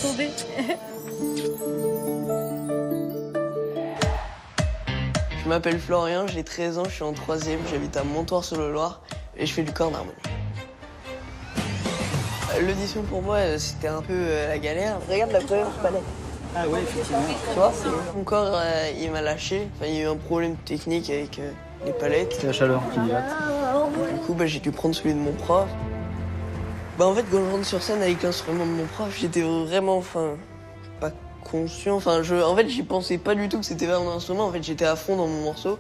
tomber. Je m'appelle Florian, j'ai 13 ans, je suis en 3e, j'habite à Montoire-sur-le-Loir et je fais du corps d'harmonie. L'audition pour moi, c'était un peu la galère. Regarde la première palette. Ah ouais, effectivement. Tu vois, mon corps, il m'a lâché. Enfin, il y a eu un problème technique avec les palettes. C'est la chaleur qui dilate. Du coup, j'ai dû prendre celui de mon prof. En fait, quand je rentre sur scène avec l'instrument de mon prof, j'étais vraiment, pas conscient. En fait, j'y pensais pas du tout que c'était vers mon instrument. En fait, j'étais à fond dans mon morceau.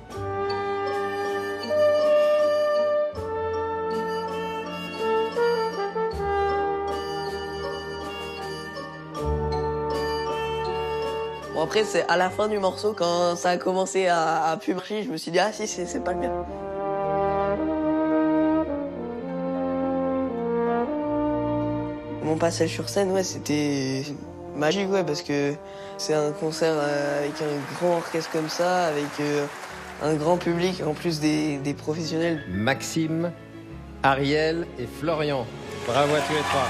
Bon, après, c'est à la fin du morceau, quand ça a commencé à plus marcher, je me suis dit, ah si, c'est pas le mien. Mon passage sur scène, ouais, c'était magique, ouais, parce que c'est un concert avec un grand orchestre comme ça, avec un grand public, en plus des professionnels. Maxime, Ariel et Florian. Bravo à tous les trois.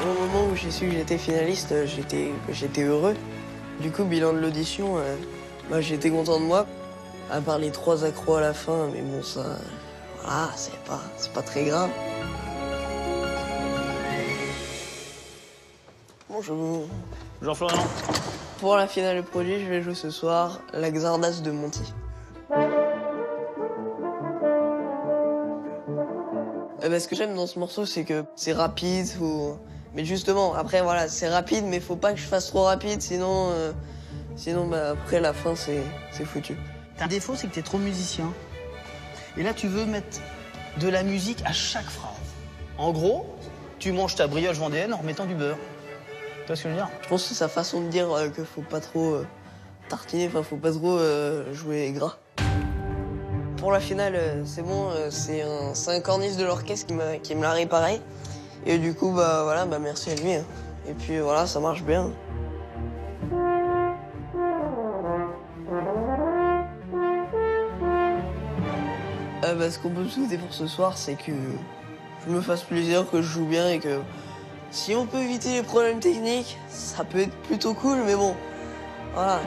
Au moment où j'ai su que j'étais finaliste, j'étais heureux. Du coup, bilan de l'audition, j'étais content de moi. À part les 3 accros à la fin, mais bon, ça, voilà, c'est pas très grave. Bonjour. Bonjour Florian. Pour la finale de produit, je vais jouer ce soir la Xardas de Monty. Ce que j'aime dans ce morceau, c'est que c'est rapide. Mais justement, après, voilà, c'est rapide, mais faut pas que je fasse trop rapide, sinon après, la fin, c'est foutu. Un défaut, c'est que t'es trop musicien. Et là, tu veux mettre de la musique à chaque phrase. En gros, tu manges ta brioche vendéenne en remettant du beurre. Tu vois ce que je veux dire? Je pense que c'est sa façon de dire que faut pas trop tartiner, faut pas trop jouer gras. Pour la finale, c'est bon, c'est un corniste de l'orchestre qui me l'a réparé. Et du coup, merci à lui. Hein. Et puis voilà, ça marche bien. Ce qu'on peut me souhaiter pour ce soir, c'est que je me fasse plaisir, que je joue bien et que si on peut éviter les problèmes techniques, ça peut être plutôt cool, mais bon, voilà.